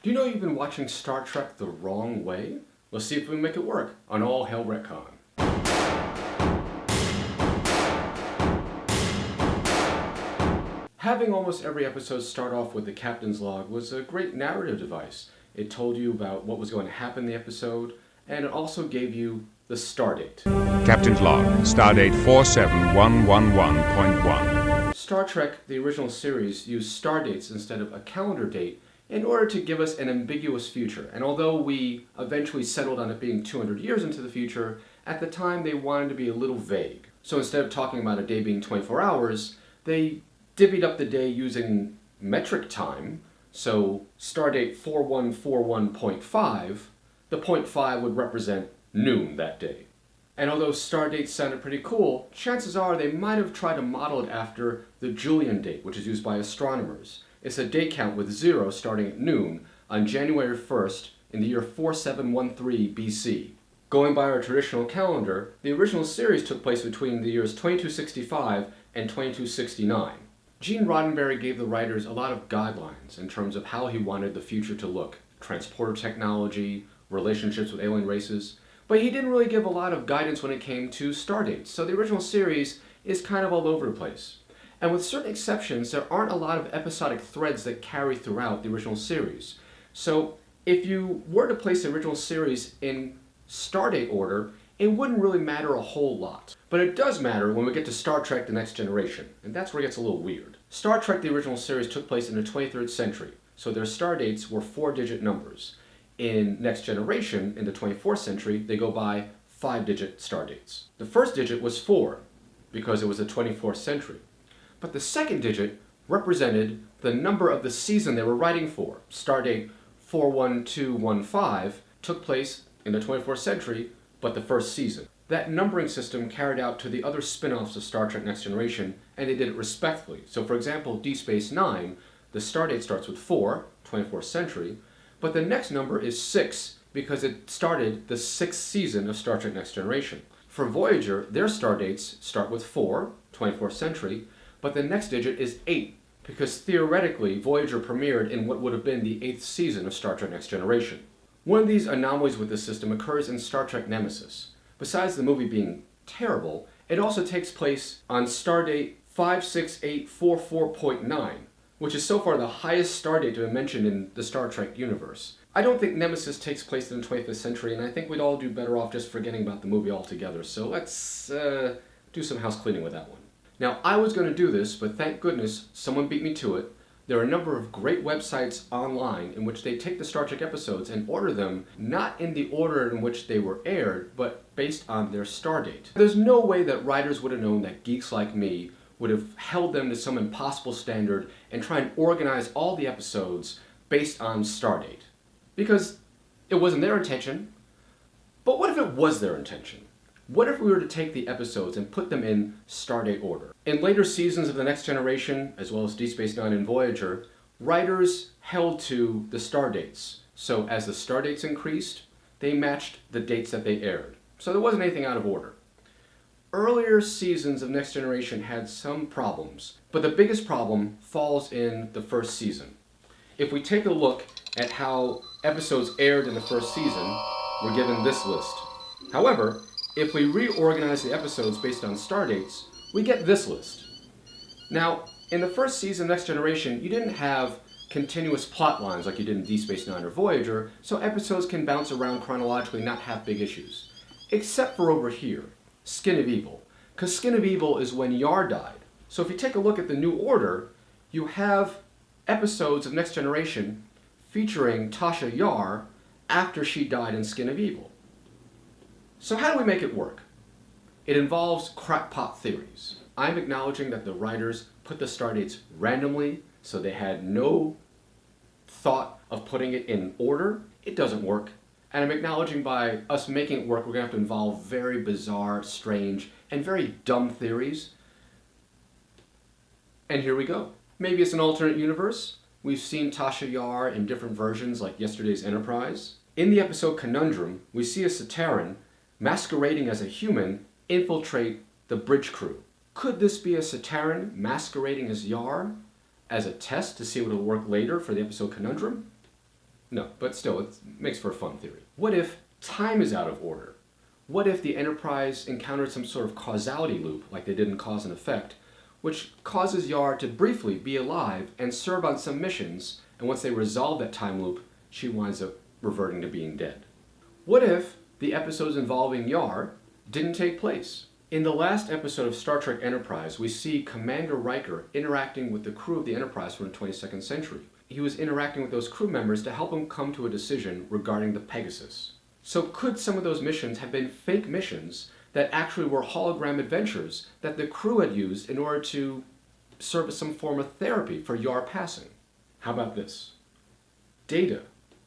Do you know you've been watching Star Trek the wrong way? Let's see if we can make it work on All Hail RETCON. Having almost every episode start off with the captain's log was a great narrative device. It told you about what was going to happen in the episode, and it also gave you the stardate. Captain's log, stardate 47111.1. Star Trek, the original series, used stardates instead of a calendar date in order to give us an ambiguous future. And although we eventually settled on it being 200 years into the future, at the time they wanted to be a little vague. So instead of talking about a day being 24 hours, they divvied up the day using metric time. So stardate 4141.5, the 0.5 would represent noon that day. And although stardates sounded pretty cool, chances are they might have tried to model it after the Julian date, which is used by astronomers. It's a day count with 0 starting at noon on January 1st in the year 4713 BC. Going by our traditional calendar, the original series took place between the years 2265 and 2269. Gene Roddenberry gave the writers a lot of guidelines in terms of how he wanted the future to look. Transporter technology, relationships with alien races, but he didn't really give a lot of guidance when it came to stardates. So the original series is kind of all over the place. And with certain exceptions, there aren't a lot of episodic threads that carry throughout the original series. So if you were to place the original series in stardate order, it wouldn't really matter a whole lot. But it does matter when we get to Star Trek The Next Generation, and that's where it gets a little weird. Star Trek, the original series, took place in the 23rd century, so their stardates were 4-digit numbers. In Next Generation, in the 24th century, they go by 5-digit stardates. The first digit was 4, because it was the 24th century. But the second digit represented the number of the season they were writing for. Stardate 41215 took place in the 24th century, but the first season. That numbering system carried out to the other spin-offs of Star Trek Next Generation, and they did it respectfully. So for example, Deep Space Nine, the stardate starts with 4, 24th century, but the next number is 6 because it started the 6th season of Star Trek Next Generation. For Voyager, their stardates start with 4, 24th century, but the next digit is 8 because theoretically Voyager premiered in what would have been the 8th season of Star Trek Next Generation. One of these anomalies with this system occurs in Star Trek Nemesis. Besides the movie being terrible, it also takes place on stardate 56844.9, which is so far the highest stardate to be mentioned in the Star Trek universe. I don't think Nemesis takes place in the 25th century, and I think we'd all do better off just forgetting about the movie altogether, so let's do some house cleaning with that one. Now, I was going to do this, but thank goodness someone beat me to it. There are a number of great websites online in which they take the Star Trek episodes and order them not in the order in which they were aired, but based on their stardate. There's no way that writers would have known that geeks like me would have held them to some impossible standard and try and organize all the episodes based on stardate. Because it wasn't their intention. But what if it was their intention? What if we were to take the episodes and put them in stardate order? In later seasons of The Next Generation, as well as Deep Space Nine and Voyager, writers held to the stardates. So as the stardates increased, they matched the dates that they aired. So there wasn't anything out of order. Earlier seasons of Next Generation had some problems, but the biggest problem falls in the first season. If we take a look at how episodes aired in the first season, we're given this list. However, if we reorganize the episodes based on stardates, we get this list. Now, in the first season of Next Generation, you didn't have continuous plot lines like you did in Deep Space Nine or Voyager, so episodes can bounce around chronologically and not have big issues. Except for over here, Skin of Evil. Because Skin of Evil is when Yar died. So if you take a look at the new order, you have episodes of Next Generation featuring Tasha Yar after she died in Skin of Evil. So how do we make it work? It involves crackpot theories. I'm acknowledging that the writers put the stardates randomly, so they had no thought of putting it in order. It doesn't work. And I'm acknowledging by us making it work, we're going to have to involve very bizarre, strange, and very dumb theories. And here we go. Maybe it's an alternate universe. We've seen Tasha Yar in different versions, like Yesterday's Enterprise. In the episode Conundrum, we see a Sateran masquerading as a human infiltrate the bridge crew. Could this be a Sateran masquerading as Yar as a test to see what will work later for the episode Conundrum? No, but still, it makes for a fun theory. What if time is out of order? What if the Enterprise encountered some sort of causality loop, like they did in Cause and Effect, which causes Yar to briefly be alive and serve on some missions, and once they resolve that time loop, she winds up reverting to being dead? What if the episodes involving Yar didn't take place? In the last episode of Star Trek Enterprise, we see Commander Riker interacting with the crew of the Enterprise from the 22nd century. He was interacting with those crew members to help them come to a decision regarding the Pegasus. So could some of those missions have been fake missions that actually were hologram adventures that the crew had used in order to serve as some form of therapy for Yar passing? How about this? Data,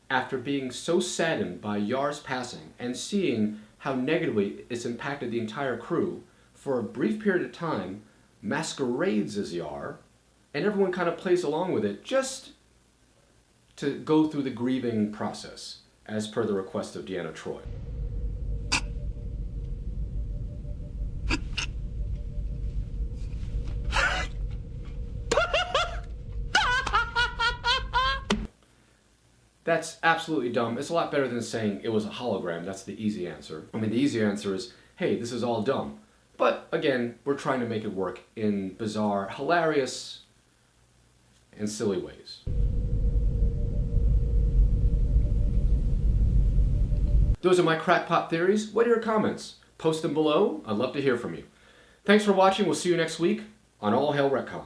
after being so saddened by Yar's passing and seeing how negatively it's impacted the entire crew, for a brief period of time, masquerades as Yar, and everyone kind of plays along with it just to go through the grieving process, as per the request of Deanna Troi. That's absolutely dumb. It's a lot better than saying it was a hologram. That's the easy answer. I mean, the easy answer is, hey, this is all dumb. But again, we're trying to make it work in bizarre, hilarious, and silly ways. Those are my crackpot theories. What are your comments? Post them below. I'd love to hear from you. Thanks for watching. We'll see you next week on All Hail RETCON.